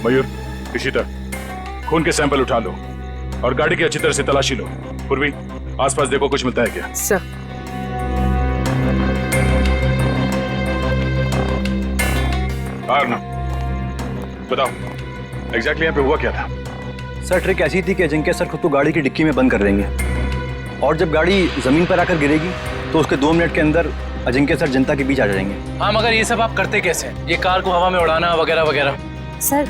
मयूर, इशिता, खून के सैंपल उठा लो और गाड़ी की अच्छी तरह से तलाशी लो। पूर्वी, आसपास देखो कुछ मिलता है क्या। सर। आरना, बताओ एग्जैक्टली यहाँ पे हुआ क्या था। सर ट्रिक ऐसी थी कि अजिंक्य सर खुद को गाड़ी की डिक्की में बंद कर देंगे और जब गाड़ी जमीन पर आकर गिरेगी तो उसके 2 मिनट के अंदर अजिंक्य सर जनता के बीच आ जाएंगे। हाँ, मगर ये सब आप करते कैसे? ये कार को हवा में उड़ाना वगैरह वगैरह। सर,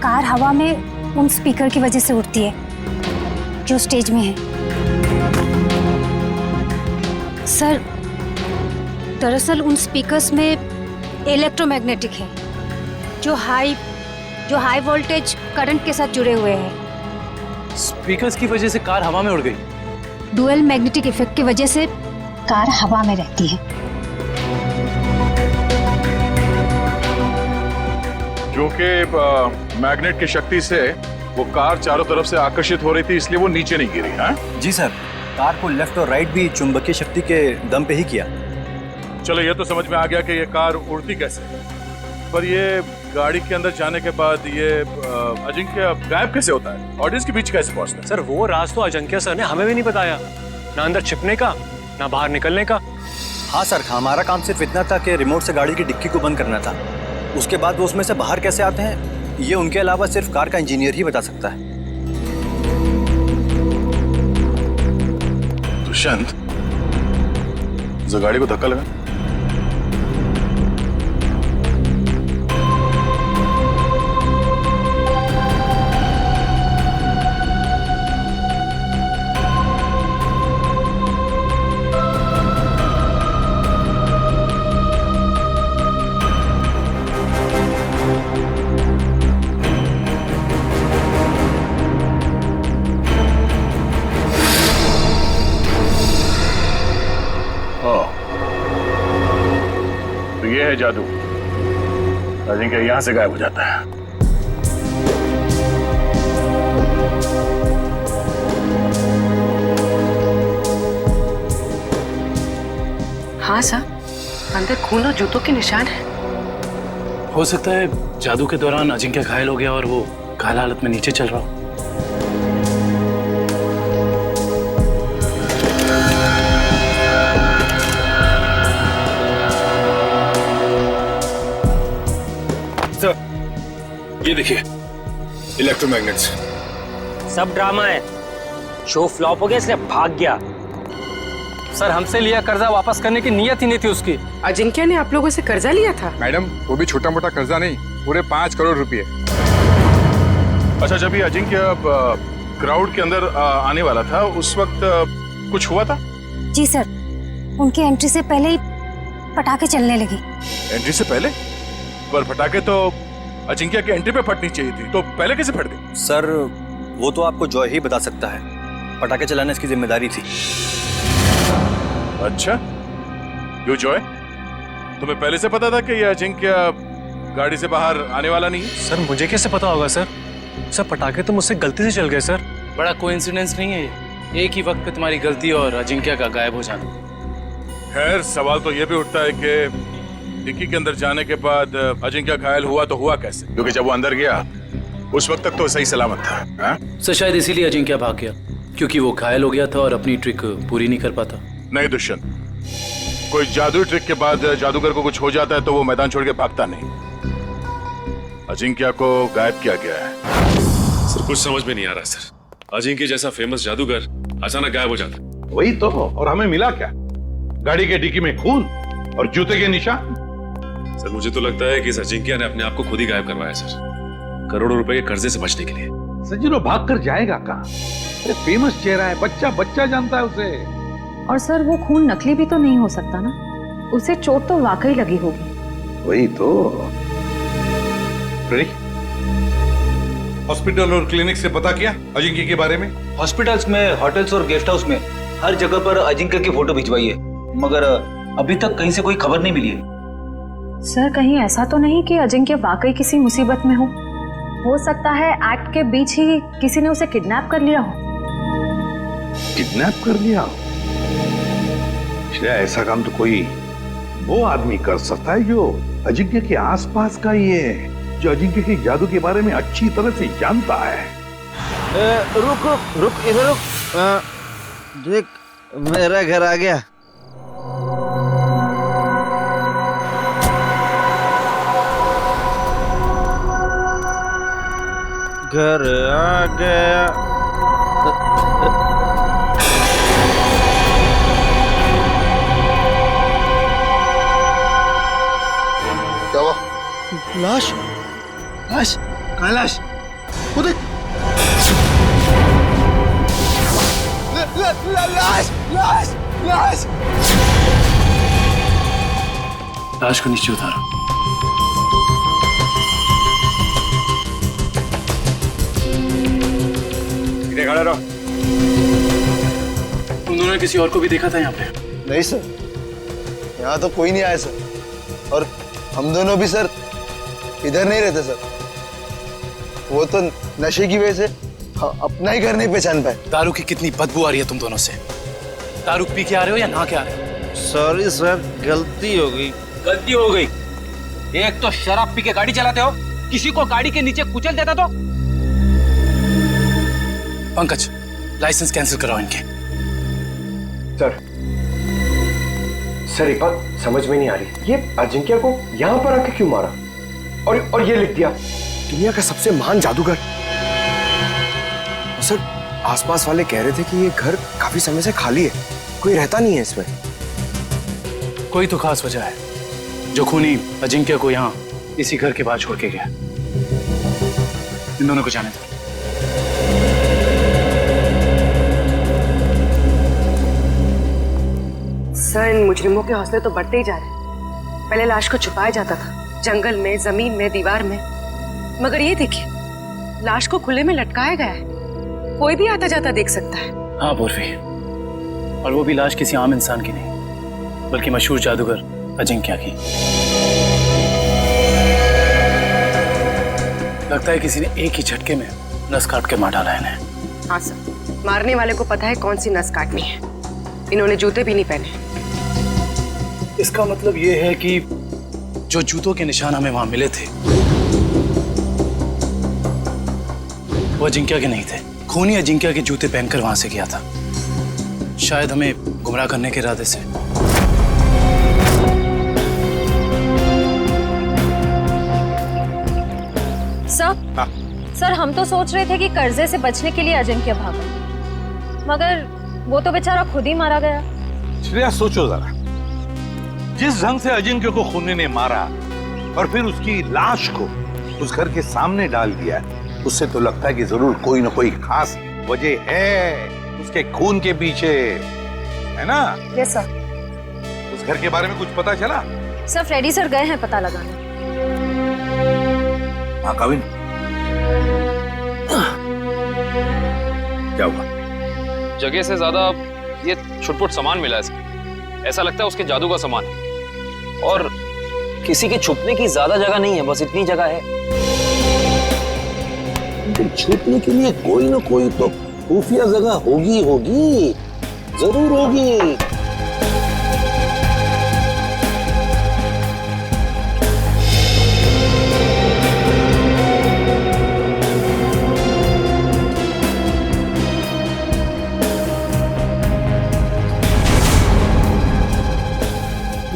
कार हवा में उन स्पीकर की वजह से उड़ती है जो स्टेज में है। सर, दरअसल उन स्पीकर्स में इलेक्ट्रोमैग्नेटिक है जो हाई वोल्टेज करंट के साथ जुड़े हुए हैं। स्पीकर्स की वजह से कार हवा में उड़ गई। डुअल मैग्नेटिक इफेक्ट की वजह से कार हवा में रहती है। जो कि मैग्नेट की शक्ति से वो कार चारों तरफ से आकर्षित हो रही थी, इसलिए वो नीचे नहीं गिरी। हाँ जी सर, कार को लेफ्ट और राइट भी चुंबकीय शक्ति के दम पे ही किया। चलो ये तो समझ में आ गया कि ये कार उड़ती कैसे, पर ये गाड़ी के अंदर जाने के बाद ये अजिंक्य गायब कैसे होता है, ऑडियंस के बीच कैसे पहुंचता है? सर वो राज तो अजिंक्य सर ने हमें भी नहीं बताया, ना अंदर छिपने का ना बाहर निकलने का। हाँ सर, हमारा काम सिर्फ इतना था कि रिमोट से गाड़ी की डिक्की को बंद करना था। उसके बाद वो उसमें से बाहर कैसे आते हैं ये उनके अलावा सिर्फ कार का इंजीनियर ही बता सकता है। दुष्यंत, जो गाड़ी को धक्का लगा। तो ये है जादू। अजिंक्य यहां से गायब हो जाता है। हाँ सर, अंदर खून और जूतों के निशान है। हो सकता है जादू के दौरान अजिंक्य घायल हो गया और वो घायल हालत में नीचे चल रहा हो। ये देखिए, इलेक्ट्रोमैग्नेट्स। सब ड्रामा है, शो फ्लॉप हो गया इसलिए भाग गया। सर, हमसे लिया कर्जा वापस करने की नीयत ही नहीं थी उसकी। अजिंक्य ने आप लोगों से कर्जा लिया था? मैडम, वो भी छोटा मोटा कर्जा नहीं, पूरे 5 करोड़ रुपए। अच्छा, जब ये अजिंक्य क्राउड के अंदर आने वाला था उस वक्त कुछ हुआ था? जी सर, उनकी एंट्री से पहले ही पटाखे चलने लगे। एंट्री से पहले? पर पटाखे तो अजिंक्य की एंट्री पे फटनी चाहिए थी, तो पहले कैसे फट गई? सर वो तो आपको जॉय ही बता सकता है, पटाखे चलाना इसकी जिम्मेदारी थी। अच्छा, यो जॉय, तुम्हें पहले से पता था कि ये अजिंक्य गाड़ी से बाहर आने वाला नहीं है? सर मुझे कैसे पता होगा सर? सर पटाखे तो मुझसे गलती से चल गए सर। बड़ा कोइंसिडेंस नहीं है ये, एक ही वक्त पे तुम्हारी गलती और अजिंक्य का गायब हो जाना। खैर, सवाल तो ये भी उठता है कि डिक्की के अंदर जाने के बाद अजिंक्य घायल हुआ तो हुआ कैसे? क्योंकि जब वो अंदर गया उस वक्त तक तो सही सलामत था। हाँ? सर शायद इसीलिए अजिंक्य भाग गया, क्योंकि वो घायल हो गया था और अपनी ट्रिक पूरी नहीं कर पाता। नहीं दुष्यंत, कोई जादुई ट्रिक के बाद जादूगर को कुछ हो जाता है तो वो मैदान छोड़ के भागता नहीं। अजिंक्य को गायब किया गया है। सर कुछ समझ में नहीं आ रहा सर, अजिंक्य जैसा फेमस जादूगर अचानक गायब हो जाता। वही तो, और हमें मिला क्या? गाड़ी के डिक्की में खून और जूते के निशान। सर मुझे तो लगता है कि इस अजिंक्य ने अपने आप को खुद ही गायब करवाया सर, करोड़ों रुपए के कर्जे से बचने के लिए। सज्जनों, भाग कर जाएगा कहाँ? अरे फेमस चेहरा है, बच्चा जानता है उसे। और सर वो खून नकली भी तो नहीं हो सकता ना, उसे चोट तो वाकई लगी होगी। वही तो। हॉस्पिटल और क्लिनिक से पता किया अजिंक्य के बारे में? हॉस्पिटल्स में, होटल्स और गेस्ट हाउस में हर जगह पर अजिंक्य की फोटो भिजवाई है, मगर अभी तक कहीं से कोई खबर नहीं मिली है। सर कहीं ऐसा तो नहीं कि अजिंक्य वाकई किसी मुसीबत में हो सकता है एक्ट के बीच ही किसी ने उसे किडनैप कर लिया हो। किडनैप कर लिया हो? ऐसा काम तो कोई वो आदमी कर सकता है जो अजिंक्य के आसपास का ही है। जो अजिंक्य के जादू के बारे में अच्छी तरह से जानता है। रुक रुक रुक, इधर रुक। देख, मेरा घर आ गया। घर आ गया। क्या हुआ? लाश लाश कहाँ लाश? वो देख, लाश लाश लाश। लाश को नीचे उतारो। खड़ा रहो। तुम दोनों ने किसी और को भी देखा था यहाँ पे? नहीं सर, यहाँ तो कोई नहीं आया सर। और हम दोनों भी सर इधर नहीं रहते सर। वो तो नशे की वजह से अपना ही घर नहीं पहचान पाए। दारू की कितनी बदबू आ रही है तुम दोनों से। दारू पी के आ रहे हो या नहा के आ रहे हो? सॉरी सर, गलती हो गई। गलती हो गई? एक तो शराब पी के गाड़ी चलाते हो, किसी को गाड़ी के नीचे कुचल देता तो। पंकज, लाइसेंस कैंसिल कराओ इनके। सर एक बात समझ में नहीं आ रही, ये अजिंक्य को यहाँ पर आके क्यों मारा? और ये लिख दिया दुनिया का सबसे महान जादूगर। सर आसपास वाले कह रहे थे कि ये घर काफी समय से खाली है, कोई रहता नहीं है इसमें। कोई तो खास वजह है जो खूनी अजिंक्य को यहाँ इसी घर के बाहर छोड़ के गया। इन दोनों को जाने दो। सर, इन मुजरिमों के हौसले तो बढ़ते ही जा रहे हैं। पहले लाश को छुपाया जाता था, जंगल में, जमीन में, दीवार में, मगर ये देखिए, लाश को खुले में लटकाया गया है। कोई भी आता जाता देख सकता है। हाँ पूर्वी, और वो भी लाश किसी आम इंसान की नहीं, बल्कि मशहूर जादूगर अजिंक्य की। लगता है किसी ने एक ही झटके में नस काट के मार डाला इन्हें। हाँ सर, मारने वाले को पता है कौन सी नस काटनी है। इन्होंने जूते भी नहीं पहने। इसका मतलब ये है कि जो जूतों के निशान हमें वहां मिले थे वो अजिंक्य के नहीं थे। खूनी अजिंक्य के जूते पहनकर वहां से गया था, शायद हमें गुमराह करने के इरादे से। सर हम तो सोच रहे थे कि कर्जे से बचने के लिए अजिंक्य भागा, मगर वो तो बेचारा खुद ही मारा गया। श्रेया, सोचो जरा, जिस ढंग से अजिंक्य को खूनी ने मारा और फिर उसकी लाश को उस घर के सामने डाल दिया, उससे तो लगता है कि जरूर कोई ना कोई खास वजह है उसके खून के पीछे, है ना? Yes sir. उस घर के बारे में कुछ पता चला? सर फ्रेडी सर गए हैं पता लगाने। हाँ कविन, क्या हुआ? जगह से ज्यादा ये छुटपुट सामान मिला है। ऐसा लगता है उसके जादू का सामान है, और किसी के छुपने की ज्यादा जगह नहीं है, बस इतनी जगह है। छुपने के लिए कोई ना कोई तो खुफिया जगह होगी होगी, जरूर होगी।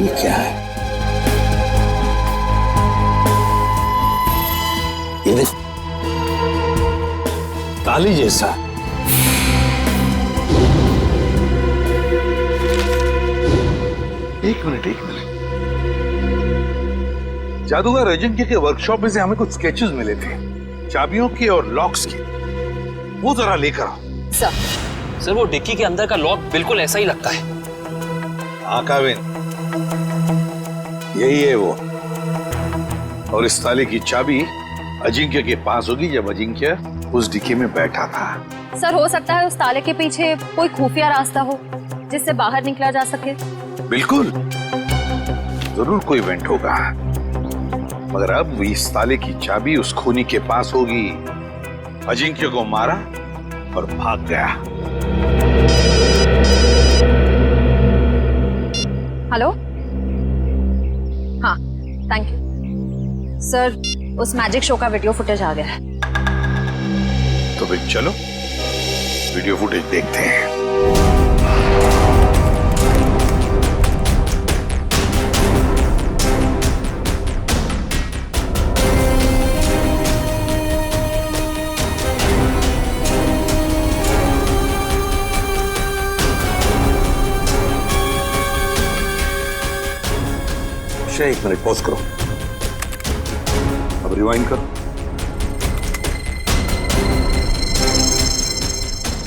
ये क्या है? ये देख, ताली जैसा। एक मिनट। जादूगर अजिंक्य के वर्कशॉप में से हमें कुछ स्केचेस मिले थे, चाबियों के और लॉक्स के। वो जरा लेकर आओ। सर वो डिक्की के अंदर का लॉक बिल्कुल ऐसा ही लगता है। हाँ काविन, यही है वो। और इस ताले की चाबी अजिंक्य के पास होगी जब अजिंक्य उस डिक्की में बैठा था। सर हो सकता है उस ताले के पीछे कोई खुफिया रास्ता हो जिससे बाहर निकला जा सके। बिल्कुल, जरूर कोई इवेंट होगा, मगर अब इस ताले की चाबी उस खूनी के पास होगी। अजिंक्य को मारा और भाग गया। हेलो, हाँ थैंक यू सर। उस मैजिक शो का वीडियो फुटेज आ गया है। तो फिर चलो वीडियो फुटेज देखते हैं। एक मिनट पॉज करो, अब रिवाइंड करो,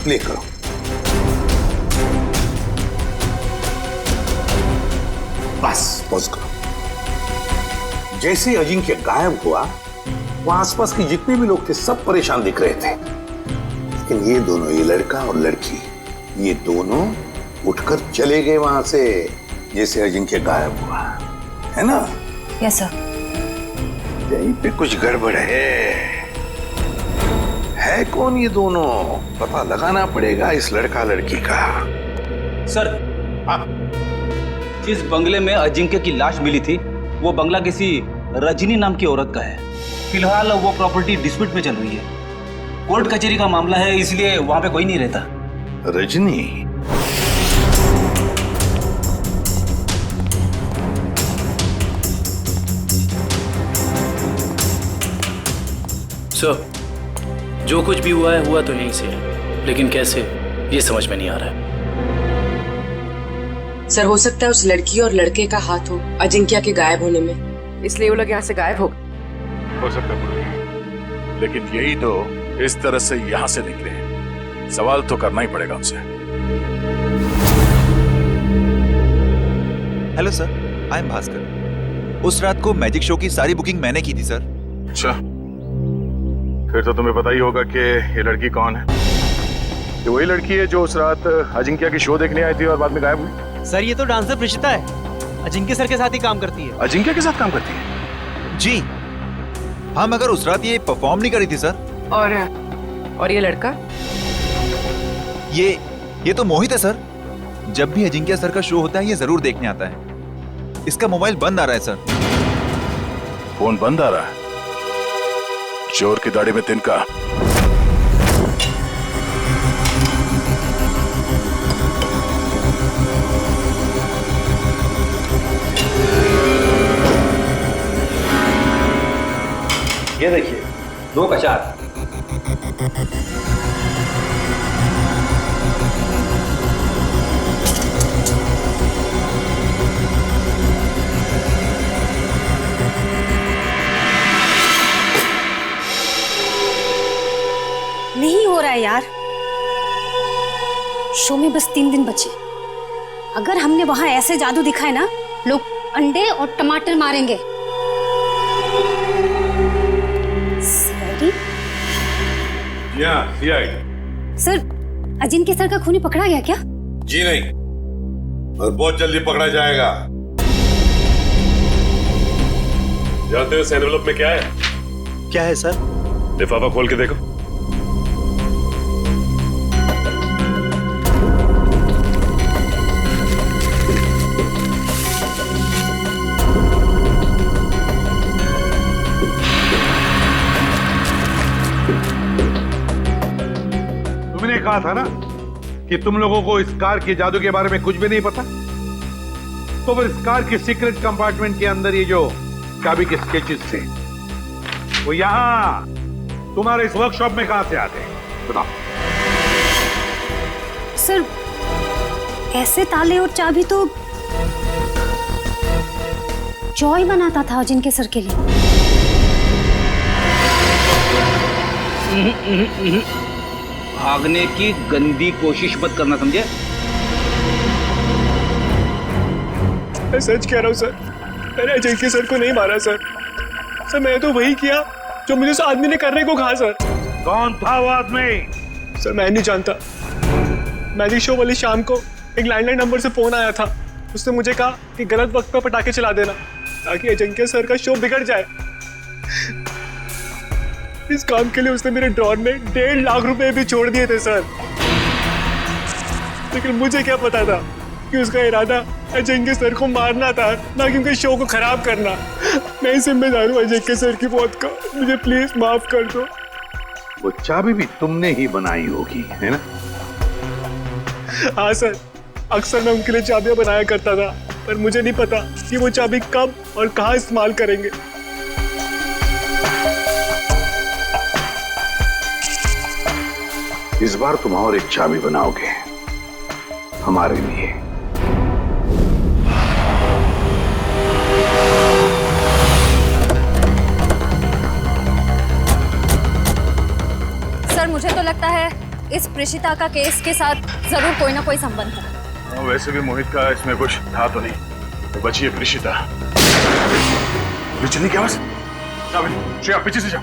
प्ले करो। बस पॉज करो। जैसे ही अजिंक्य गायब हुआ, वहां आसपास के जितने भी लोग थे सब परेशान दिख रहे थे, लेकिन ये दोनों, ये लड़का और लड़की, ये दोनों उठकर चले गए वहां से जैसे अजिंक्य गायब हुआ, है ना? Yes sir. यहीं पे कुछ गड़बड़ है कौन ये दोनों? पता लगाना पड़ेगा इस लड़का लड़की का। सर, जिस बंगले में अजिंक्य की लाश मिली थी वो बंगला किसी रजनी नाम की औरत का है। फिलहाल वो प्रॉपर्टी डिस्प्यूट में चल रही है, कोर्ट कचहरी का मामला है, इसलिए वहां पे कोई नहीं रहता। रजनी? सर, जो कुछ भी हुआ है हुआ तो यहीं से है, लेकिन कैसे ये समझ में नहीं आ रहा है। सर, हो सकता है उस लड़की और लड़के का हाथ हो अजिंक्य के गायब होने में, इसलिए वो लोग यहाँ से गायब हो सकता है, लेकिन यही तो इस तरह से यहाँ से निकले। सवाल तो करना ही पड़ेगा उनसे। Hello sir, I am Bhaskar. उस रात को मैजिक शो की सारी बुकिंग मैंने की थी सर। अच्छा, फिर तो तुम्हें पता ही होगा कि ये लड़की कौन है। ये वही लड़की है जो उस रात अजिंक्य की शो देखने आई थी और बाद में गायब हुई। सर, ये तो डांसर प्रिशिता है, अजिंक्य सर के साथ ही काम करती है। अजिंक्य के साथ काम करती है? जी हाँ, मगर उस रात ये परफॉर्म नहीं करी थी सर। और ये लड़का? ये तो मोहित है सर। जब भी अजिंक्य सर का शो होता है ये जरूर देखने आता है। इसका मोबाइल बंद आ रहा है सर। फोन बंद आ रहा है? चोर की दाढ़ी में तिनका। ये देखिए, 2 का 4। नहीं हो रहा है यार, शो में बस 3 दिन बचे। अगर हमने वहां ऐसे जादू दिखाए ना, लोग अंडे और टमाटर मारेंगे। सर, अजिंक्य सर का खूनी पकड़ा गया क्या? जी नहीं, और बहुत जल्दी पकड़ा जाएगा। जानते हो इस एनवेलप में क्या है? क्या है सर? लिफाफा खोल के देखो। तुमने कहा था ना कि तुम लोगों को इस कार के जादू के बारे में कुछ भी नहीं पता, तो फिर इस कार के सीक्रेट कंपार्टमेंट के अंदर ये जो चाबी के स्केचेस थे वो यहां तुम्हारे इस वर्कशॉप में कहां से आते हैं? बताओ। सर, ऐसे ताले और चाबी तो जॉय बनाता था अजिंक्य सर के लिए। भागने की गंदी कोशिश मत करना, समझे? मैं सच कह रहा हूँ सर, मैंने अजिंक्य सर को नहीं मारा सर। सर, मैंने तो वही किया जो मुझे उस आदमी ने करने को कहा। सर, कौन था वो आदमी? सर, मैं नहीं जानता। मैजिक शो वाली शाम को एक लैंडलाइन नंबर से फोन आया था। उसने मुझे कहा कि गलत वक्त पर पटाखे चला देना ताकि अजिंक्य सर का शो बिगड़ जाए। इस काम के लिए उसने मेरे ड्रॉर में 1.5 लाख रुपए भी छोड़ दिए थे सर। लेकिन मुझे क्या पता था कि उसका इरादा अजिंक्य सर को मारना था, ना कि उनके शो को खराब करना। मैं जिम्मेदार हूँ अजिंक्य सर की मौत का, मुझे प्लीज माफ कर दो। वो चाबी भी तुमने ही बनाई होगी, है ना? हाँ सर, अक्सर मैं उनके लिए चाबियां बनाया करता था, पर मुझे नहीं पता कि वो चाबी कब और कहाँ इस्तेमाल करेंगे। इस बार तुम और एक चाबी बनाओगे हमारे लिए। सर मुझे तो लगता है इस प्रेषिता का केस के साथ जरूर कोई ना कोई संबंध है। वैसे भी मोहित का इसमें कुछ था तो नहीं, तो बची है प्रेषिता। चलने की आवाज, श्रेया पीछे से जाओ।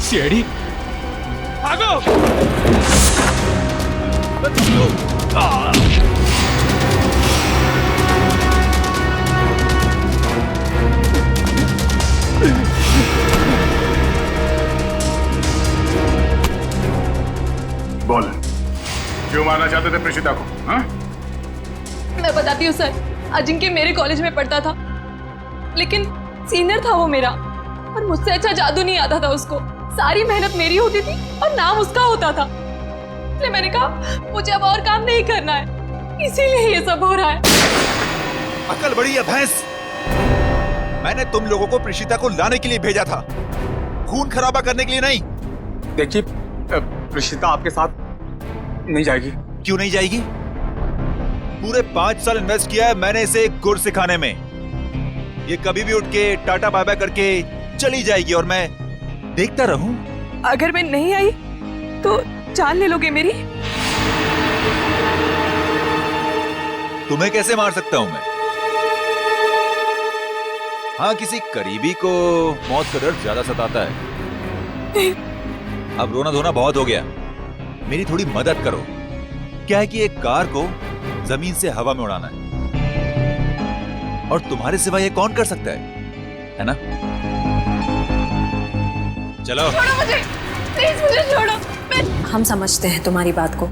सीआईडी भागो। बोल, क्यों मारना चाहते थे प्रेषिता को? हाँ? मैं बताती हूँ सर, अजिंक्य मेरे कॉलेज में पढ़ता था, लेकिन सीनियर था वो मेरा, और मुझसे अच्छा जादू नहीं आता था उसको। सारी मेहनत मेरी होती थी और नाम उसका होता था। इसलिए मैंने कहा मुझे अब और काम नहीं करना है, इसीलिए ये सब हो रहा है। अकल बड़ी है भैंस। मैंने तुम लोगों को प्रेषिता को लाने के लिए भेजा था, खून खराबा करने के लिए नहीं। देखिए, प्रेषिता आपके साथ नहीं जाएगी। क्यों नहीं जाएगी? पूरे 5 साल इन्वेस्ट किया है मैंने इसे गुर सिखाने में। ये कभी भी उठ के टाटा बाय बाय करके चली जाएगी और मैं देखता रहूं। अगर मैं नहीं आई तो जान ले लोगे मेरी? तुम्हें कैसे मार सकता हूं मैं? हाँ, किसी करीबी को मौत का डर ज्यादा सताता है। अब रोना धोना बहुत हो गया, मेरी थोड़ी मदद करो। क्या है कि एक कार को जमीन से हवा में उड़ाना है, और तुम्हारे सिवा ये कौन कर सकता है ना? चलो छोड़ो मुझे, प्लीज मुझे छोड़ो। हम समझते हैं तुम्हारी बात को,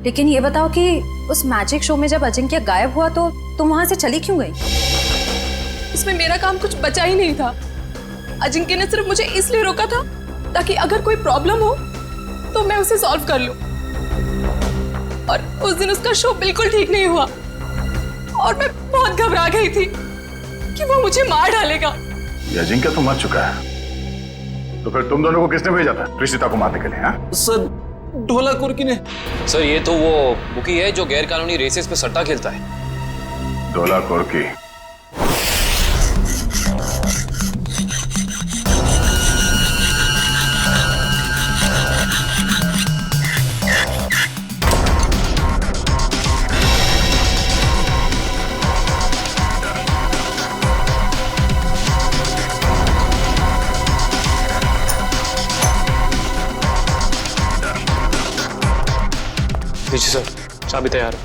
लेकिन ये बताओ कि उस मैजिक शो में जब अजिंक्य गायब हुआ तो तुम वहां से चली क्यों गई? इसमें मेरा काम कुछ बचा ही नहीं था। अजिंक्य ने सिर्फ मुझे इसलिए रोका था ताकि अगर कोई प्रॉब्लम हो तो मैं उसे सॉल्व कर लूं। और उस दिन उसका शो बिल्कुल ठीक नहीं हुआ और मैं बहुत घबरा गई थी कि वो मुझे मार डालेगा। ये अजिंक्य तो मर चुका है, तो फिर तुम दोनों को किसने भेजा था प्रेषिता को मारने के लिए? हाँ? सर, ढोला कुर्की ने। सर ये तो वो बुकी है जो गैर कानूनी रेसेस पे सट्टा खेलता है। ढोला कुर्की? जी सर, चाबी तैयार है।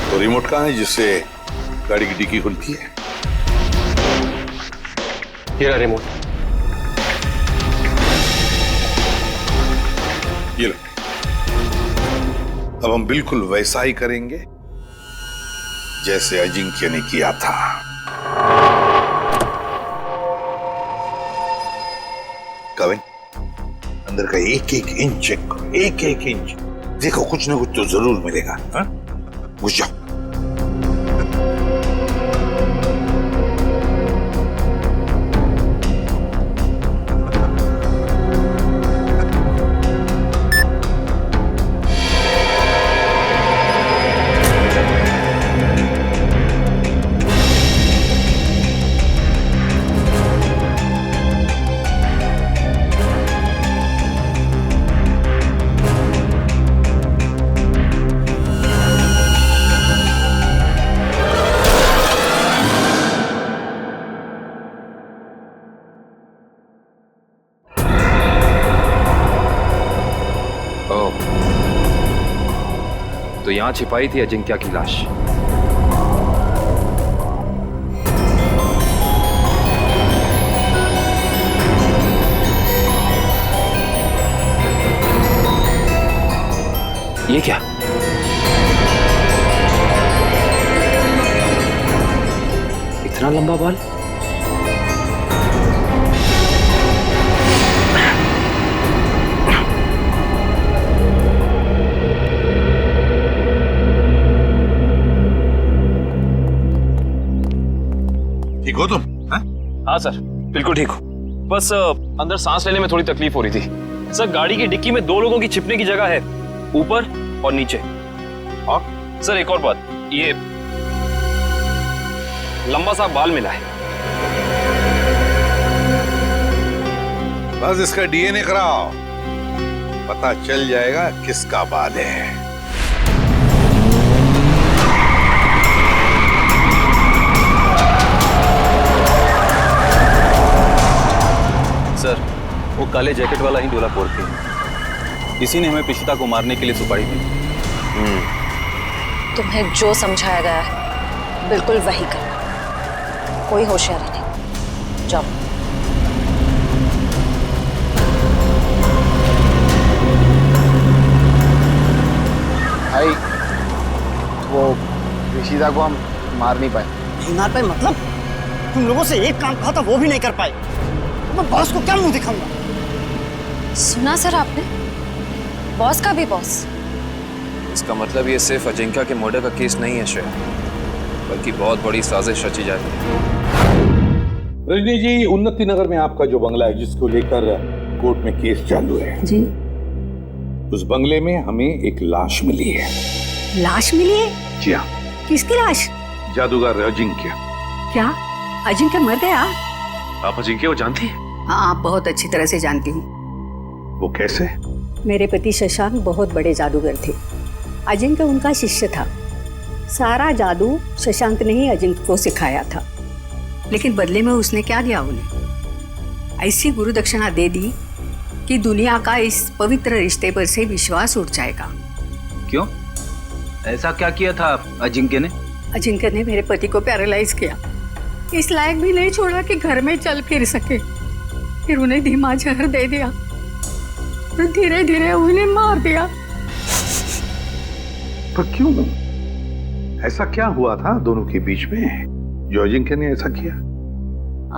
तो रिमोट कहाँ है जिससे गाड़ी की डिक्की खुलती है? ये रहा रिमोट। ये लो। अब हम बिल्कुल वैसा ही करेंगे जैसे अजिंक्य ने किया था। कविन, अंदर का एक एक इंच चेक करो, एक एक इंच। देखो कुछ ना कुछ तो जरूर मिलेगा। हाँ? घुस जाओ। तो यहां छिपाई थी अजिंक्य की लाश। ये क्या? इतना लंबा बाल? ठीक हो तुम? हाँ सर, बिल्कुल ठीक हूँ। बस अंदर सांस लेने में थोड़ी तकलीफ हो रही थी। सर, गाड़ी की डिक्की में 2 लोगों की छिपने की जगह है, ऊपर और नीचे। और सर एक और बात, ये लंबा सा बाल मिला है। बस इसका डीएनए कराओ, पता चल जाएगा किसका बाल है। सर, वो काले जैकेट वाला ही ढोलाकोर थे। इसी ने हमें प्रीशिता को मारने के लिए सुपारी दी। तुम्हें जो समझाया गया है बिल्कुल वही करना, कोई होशियारी नहीं। जाओ। भाई, वो ऋषिता को हम मार नहीं पाए। नहीं मार पाए मतलब? तुम लोगों से एक काम कहा था वो भी नहीं कर पाए। मैं बॉस को क्या मुंह दिखाऊंगा? सुना सर आपने? बॉस का भी बॉस। इसका मतलब ये सिर्फ अजिंक्या के मर्डर का केस नहीं है श्रेया, बल्कि बहुत बड़ी साजिश रची जा रही है। रजनी जी, उन्नति नगर में आपका जो बंगला है जिसको लेकर कोर्ट में केस चालू है जी, उस बंगले में हमें एक लाश मिली है। लाश मिली है? जी हाँ। किसकी लाश? जादूगर अजिंक्य। क्या अजिंक्य मर गया? आप अजिंक्य को जानती हैं? हाँ, बहुत अच्छी तरह से जानती हूँ। वो कैसे? मेरे पति शशांक बहुत बड़े जादूगर थे। अजिंक्य उनका शिष्य था। सारा जादू शशांक ने ही अजिंक्य को सिखाया था, लेकिन बदले में उसने क्या दिया उन्हें? ऐसी गुरु दक्षिणा दे दी कि दुनिया का इस पवित्र रिश्ते पर से विश्वास उठ जाएगा। क्यों? ऐसा क्या किया था अजिंक्य ने? अजिंक्य ने मेरे पति को पैरालाइज किया, इस लायक भी नहीं छोड़ा कि घर में चल फिर सके। फिर उन्हें धीमा जहर दे दिया और धीरे धीरे उन्हें मार दिया। पर क्यों? ऐसा क्या हुआ था दोनों के बीच में जो अजिंक्य ने ऐसा किया?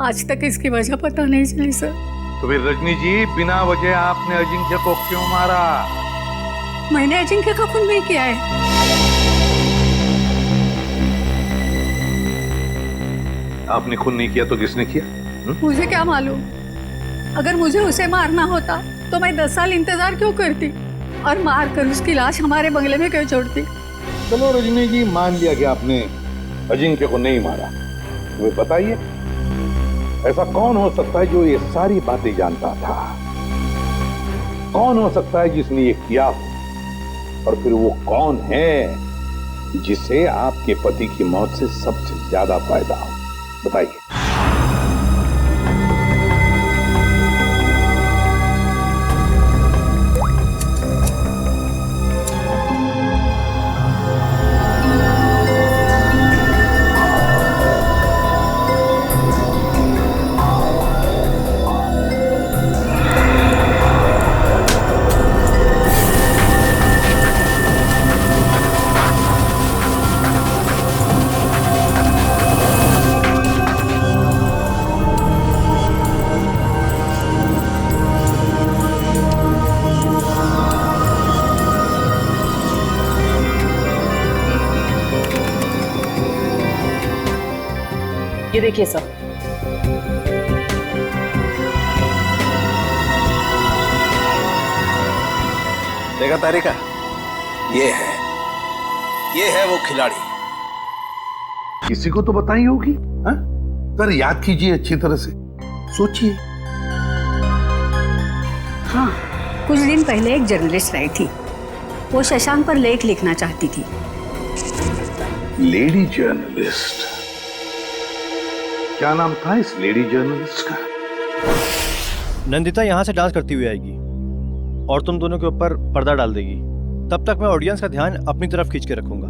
आज तक इसकी वजह पता नहीं चली सर। तो फिर रजनी जी, बिना वजह आपने अजिंक्य को क्यों मारा? मैंने अजिंक्य का खून नहीं किया है। आपने खून नहीं किया तो किसने किया? मुझे क्या मालूम? अगर मुझे उसे मारना होता तो मैं 10 साल इंतजार क्यों करती और मार कर उसकी लाश हमारे बंगले में क्यों छोड़ती? चलो रजनी जी, मान लिया कि आपने अजिंक्य को नहीं मारा। तुम्हें बताइए, ऐसा कौन हो सकता है जो ये सारी बातें जानता था? कौन हो सकता है जिसने ये किया हो? और फिर वो कौन है जिसे आपके पति की मौत से सबसे ज्यादा फायदा हो? बताइए। ये देखिए सर। देखा तारिका? ये है वो खिलाड़ी। किसी को तो बताई होगी। हाँ? पर याद कीजिए अच्छी तरह से, सोचिए। हाँ, कुछ दिन पहले एक जर्नलिस्ट आई थी। वो शशांक पर लेख लिखना चाहती थी। Lady journalist? क्या नाम था इस लेडी जर्नलिस्ट का? नंदिता यहाँ से डांस करती हुई आएगी और तुम दोनों के ऊपर पर्दा डाल देगी। तब तक मैं ऑडियंस का ध्यान अपनी तरफ खींच के रखूंगा।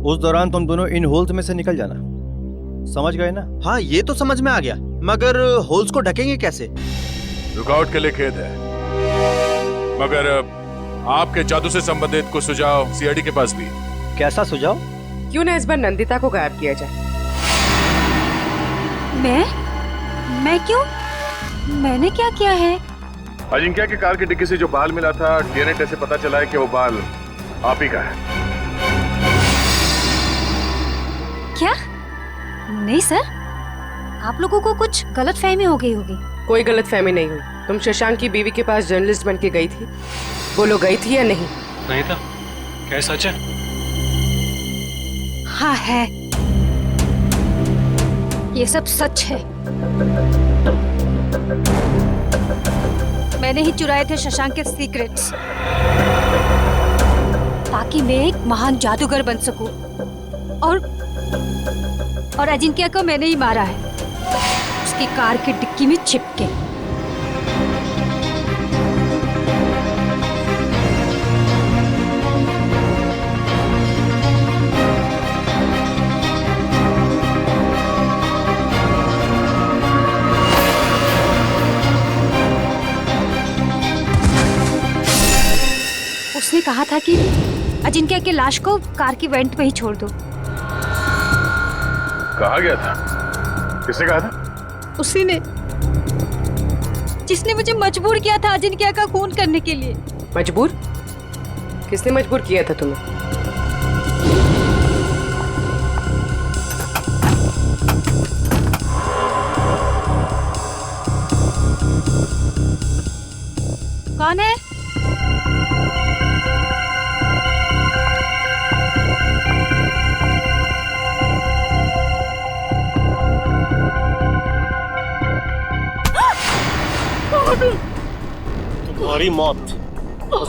उस दौरान तुम दोनों इन होल्स में से निकल जाना। समझ गए ना? हाँ, ये तो समझ में आ गया, मगर होल्स को ढकेंगे कैसे? रुकावट के लिए खेद है, मगर आपके जादू से संबंधित कुछ सुझाव सीआईडी के पास भी है। कैसा सुझाव? क्यों ना इस बार नंदिता को गायब किया जाए? मैं क्यों? मैंने क्या किया है? अजिंक्य की कार की डिक्की से जो बाल मिला था, डीएनए टेस्ट से पता चला है कि वो बाल आप ही का है। क्या? नहीं सर, आप लोगों को कुछ गलतफहमी हो गई होगी। कोई गलतफहमी नहीं हुई। तुम शशांक की बीवी के पास जर्नलिस्ट बन के गई थी, बोलो गई थी या नहीं? नहीं था। क्या सच है? हाँ है, ये सब सच है। मैंने ही चुराए थे शशांक के सीक्रेट्स, ताकि मैं एक महान जादूगर बन सकूं। और अजिंक्य को मैंने ही मारा है, उसकी कार की डिक्की में छिप के। उसने कहा था कि अजिंक्य की लाश को कार की वेंट पे ही छोड़ दो। कहा गया था? किसने कहा था? उसी ने, जिसने मुझे मजबूर किया था अजिंक्य का खून करने के लिए। मजबूर? किसने मजबूर किया था तुम्हें? कौन है? तुम्हारी मौत।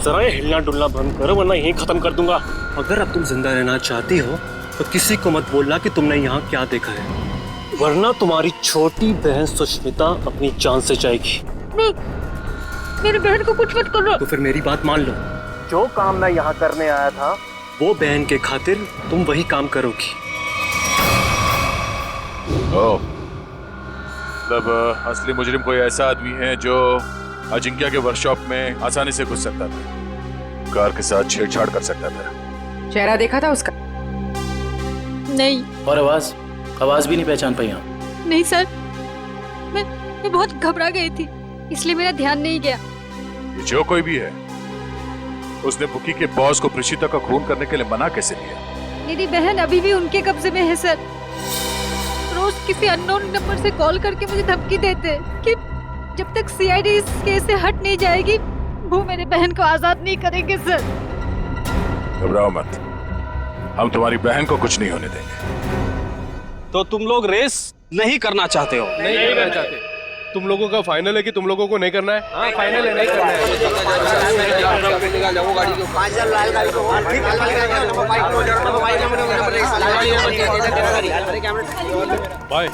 जरा ये हिलना डुलना बंद करो वरना यहीं खत्म कर दूंगा। अगर अब तुम जिंदा रहना चाहती हो तो किसी को मत बोलना कि तुमने यहाँ क्या देखा है, वरना तुम्हारी छोटी बहन सुष्मिता अपनी जान से जाएगी। नहीं, मेरी बहन को कुछ मत करो। तो फिर मेरी बात मान लो, जो काम मैं यहाँ करने आया था वो बहन के खातिर तुम वही काम करोगी। मतलब असली मुजरिम कोई ऐसा आदमी है जो अजिंक्य के वर्कशॉप में आसानी से घुस सकता था, कार के साथ छेड़छाड़ कर सकता था। चेहरा देखा था उसका? नहीं। और आवाज भी नहीं पहचान पाई आप? नहीं सर, मैं बहुत घबरा गई थी, इसलिए मेरा ध्यान नहीं गया। ये जो कोई भी है, उसने बुकी के बॉस को प्रीशिता का खून करने के लिए मना कैसे किया? मेरी बहन अभी भी उनके कब्जे में है सर। रोज किसी अननोन नंबर से कॉल करके मुझे धमकी देते कि जब तक सीआईडी इस केस से हट नहीं जाएगी वो मेरे बहन को आजाद नहीं करेंगे सर। घबराओ मत, हम तुम्हारी बहन को कुछ नहीं होने देंगे। तो तुम लोग रेस नहीं करना चाहते हो? नहीं करना चाहते। तुम लोगों का फाइनल है कि तुम लोगों को नहीं करना है? हाँ फाइनल है, नहीं करना है। बाय।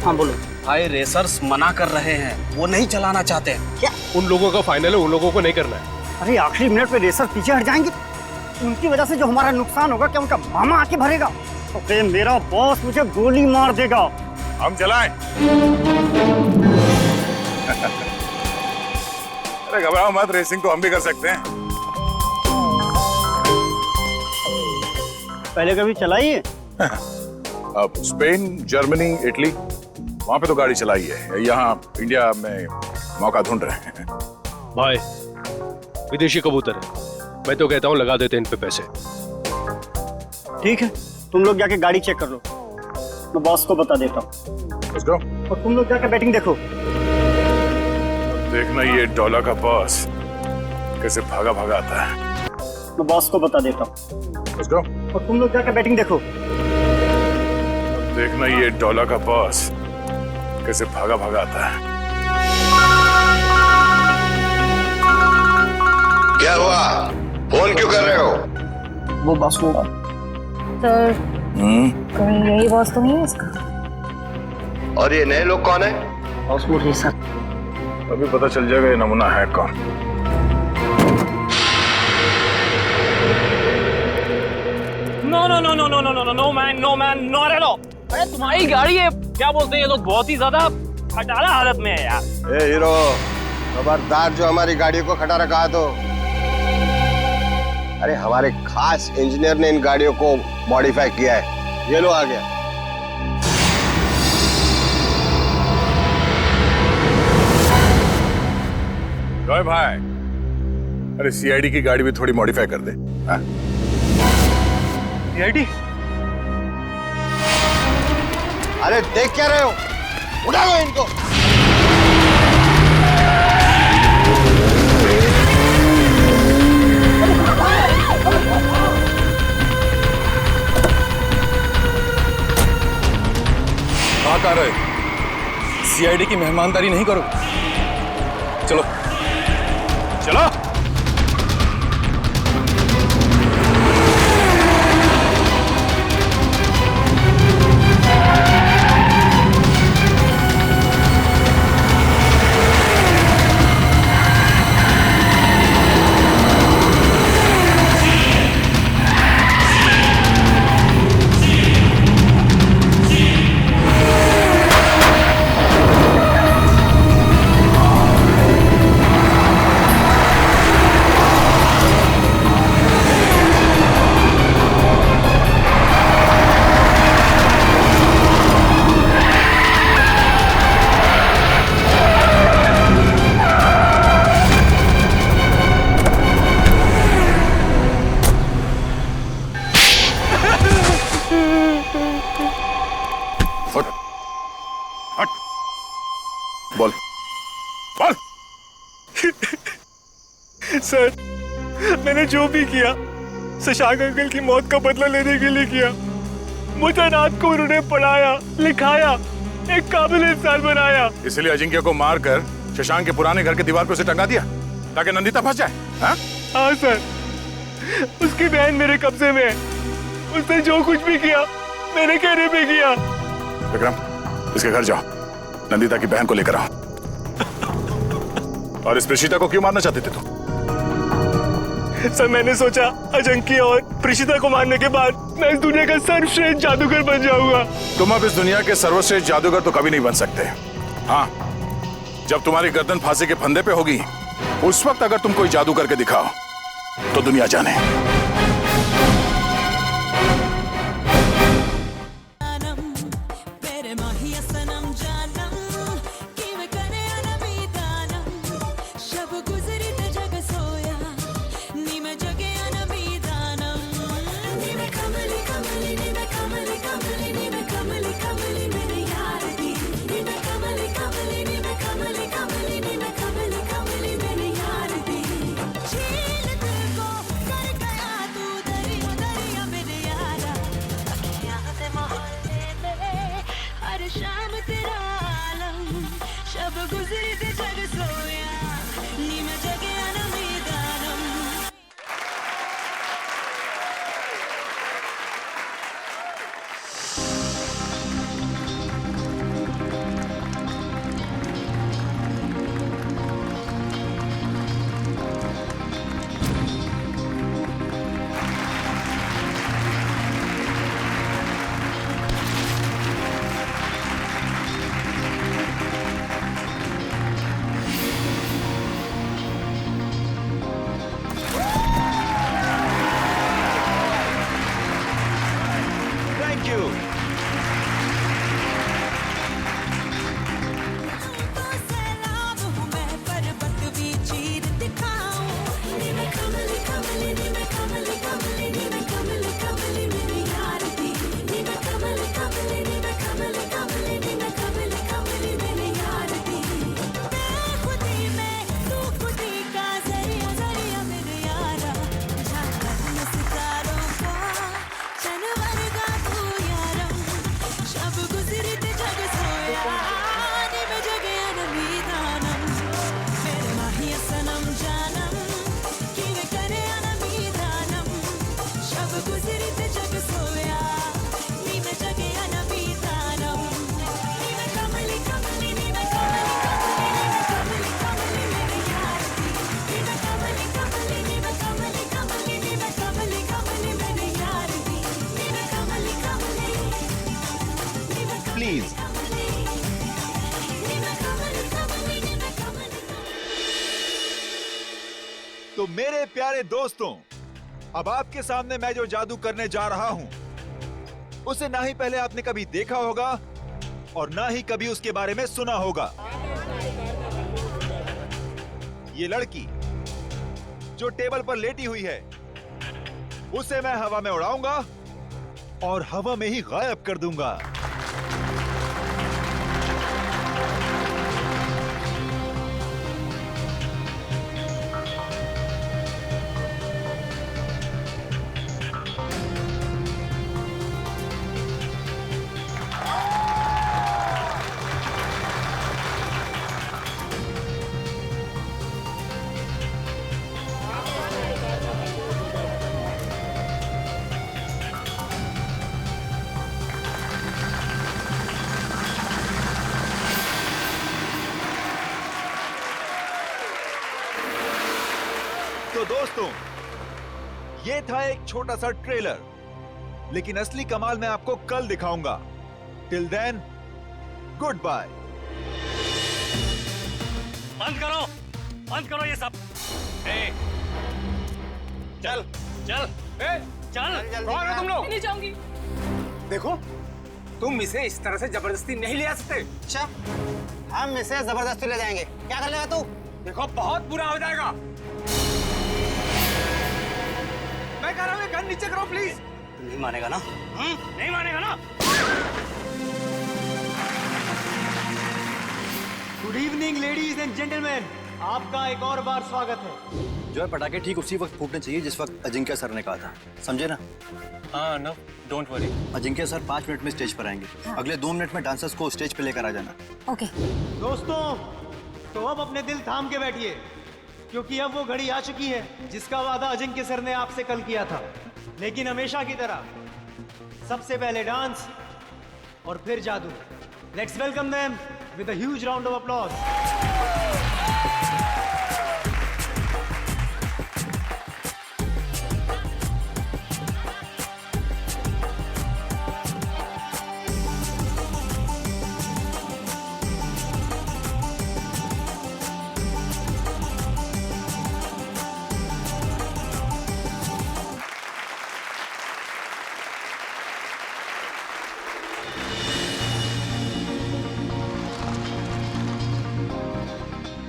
हाँ बोलो। भाई रेसर्स मना कर रहे हैं, वो नहीं चलाना चाहते। क्या? उन लोगों का फाइनल है, उन लोगों को नहीं करना है। अरे आखिरी मिनट पे रेसर पीछे हट जाएंगे, उनकी वजह से जो हमारा नुकसान होगा, क्या उनका मामा आके भरेगा? तो फिर मेरा बॉस मुझे गोली मार देगा। हम चलाएं? अरे घबराओ मत, रेसिंग तो हम भी कर सकते हैं। पहले कभी चलाई है? अब स्पेन, जर्मनी, इटली, वहां पे तो गाड़ी चलाई है। यहाँ इंडिया में मौका ढूंढ रहे हैं। भाई विदेशी कबूतर है, मैं तो कहता हूँ लगा देते इन पे पैसे। ठीक है, तुम लोग जाके गाड़ी चेक कर लो, मैं बॉस को बता देता हूँ। Let's go. और तुम लोग जाके बैटिंग देखो। देखना ये डॉलर का बॉस कैसे भागा भागा आता है। मैं बॉस को बता देता हूँ। Let's go. और तुम लोग जाके बैटिंग देखो। देखना ये डॉलर का बॉस कैसे भागा भागा आता है। क्या हुआ? फोन क्यों कर रहे हो? वो बॉस होगा सर। कहीं यही बॉस तो नहीं है इसका? और ये नए लोग कौन है? बॉस वो है सर। अभी पता चल जाएगा ये नमूना है कौन। No no no no no no no no man, no man, not at all. अरे तुम्हारी गाड़ी है, क्या बोलते हैं ये लोग, बहुत ही ज्यादा खटारा हालत में है यार। ए हीरो, खबरदार जो हमारी गाड़ी को खटारा कहा तो। अरे हमारे खास इंजीनियर ने इन गाड़ियों को मॉडिफाई किया है। ये लो आ गया। जॉय भाई, अरे सीआईडी की गाड़ी भी थोड़ी मॉडिफाई कर दे। सीआईडी? अरे देख क्या रहे हो, उठा लो इनको। कहाँ कर रहे? सीआईडी की मेहमानदारी नहीं करो। चलो चलो। बोल बोल। सर, मैंने जो भी किया शशांक अंकल की मौत का बदला लेने के लिए किया। मुझे रात को उन्होंने पढ़ाया, लिखाया, एक काबिल इंसान बनाया। इसलिए अजिंक्य को मारकर शशांक के पुराने घर के दीवार पे उसे टंगा दिया ताकि नंदिता फंस जाए। हाँ सर, उसकी बहन मेरे कब्जे में है। उसने जो कुछ भी किया मेरे कहने पे किया। विक्रम, इसके घर जाओ, नंदिता की बहन को लेकर आओ। और इस प्रेषिता को क्यों मारना चाहते थे तुम? सर, मैंने सोचा अजंकी और प्रेषिता को मारने के बाद मैं इस दुनिया का सर्वश्रेष्ठ जादूगर बन जाऊंगा। तुम अब इस दुनिया के सर्वश्रेष्ठ जादूगर तो कभी नहीं बन सकते। हाँ, जब तुम्हारी गर्दन फांसी के फंदे पे होगी, उस वक्त अगर तुम कोई जादू करके दिखाओ तो दुनिया जाने। मेरे प्यारे दोस्तों, अब आपके सामने मैं जो जादू करने जा रहा हूं उसे ना ही पहले आपने कभी देखा होगा और ना ही कभी उसके बारे में सुना होगा। ये लड़की जो टेबल पर लेटी हुई है उसे मैं हवा में उड़ाऊंगा और हवा में ही गायब कर दूंगा। तो दोस्तों, ये था एक छोटा सा ट्रेलर, लेकिन असली कमाल मैं आपको कल दिखाऊंगा। Till then, good bye. बंद करो ये सब। चल चल चल, कौन हो तुम लोग? नहीं जाऊंगी। देखो, तुम इसे इस तरह से जबरदस्ती नहीं ले आ सकते। अच्छा, हम इसे जबरदस्ती ले जाएंगे। क्या कर लेगा तू? देखो, बहुत बुरा हो जाएगा। मैं कह रहा हूँ गन नीचे करो प्लीज। नहीं मानेगा ना? नहीं मानेगा ना? Good evening ladies and gentleman, आपका एक और बार स्वागत है। जो है पटाखे ठीक उसी वक्त फूटने चाहिए जिस वक्त अजिंक्य सर ने कहा था, समझे ना? हाँ ना, don't worry. Ajinkya sir 5 minute में स्टेज पर आएंगे। अगले 2 मिनट में डांसर्स को स्टेज पे लेकर आ जाना। ओके। दोस्तों, तो अब अपने दिल थाम के बैठिए, क्योंकि अब वो घड़ी आ चुकी है जिसका वादा अजिंक्य सर ने आपसे कल किया था। लेकिन हमेशा की तरह सबसे पहले डांस और फिर जादू। Let's welcome them with a huge round of applause.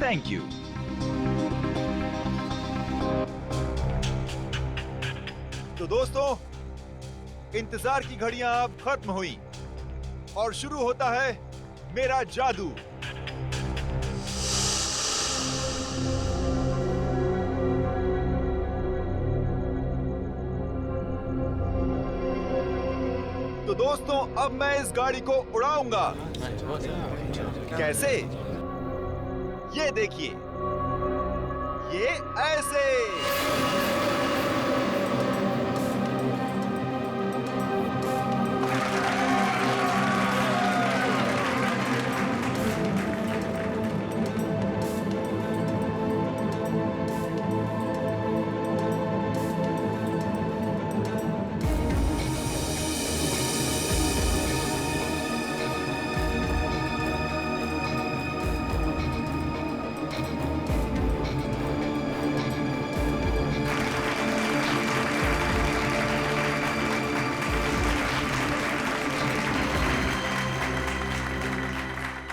Thank you. तो दोस्तों, इंतजार की घड़ियां अब खत्म हुई और शुरू होता है मेरा जादू। तो दोस्तों, अब मैं इस गाड़ी को उड़ाऊंगा। कैसे? ये देखिए, ये ऐसे।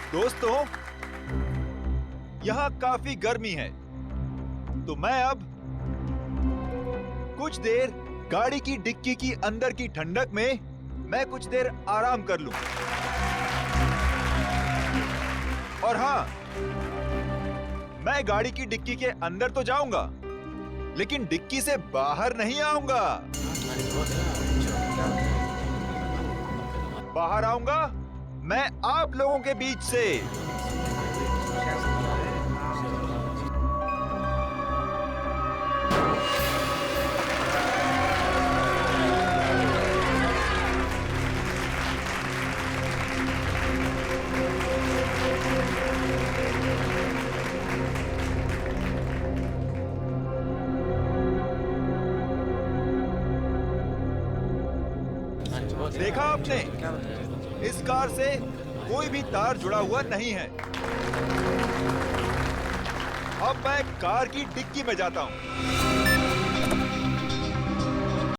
दोस्तों, यहां काफी गर्मी है, तो मैं अब कुछ देर गाड़ी की डिक्की की अंदर की ठंडक में मैं कुछ देर आराम कर लूं। और हां, मैं गाड़ी की डिक्की के अंदर तो जाऊंगा, लेकिन डिक्की से बाहर नहीं आऊंगा। बाहर आऊंगा मैं आप लोगों के बीच से। देखा आपने, इस कार से कोई भी तार जुड़ा हुआ नहीं है। अब मैं कार की डिक्की में जाता हूं।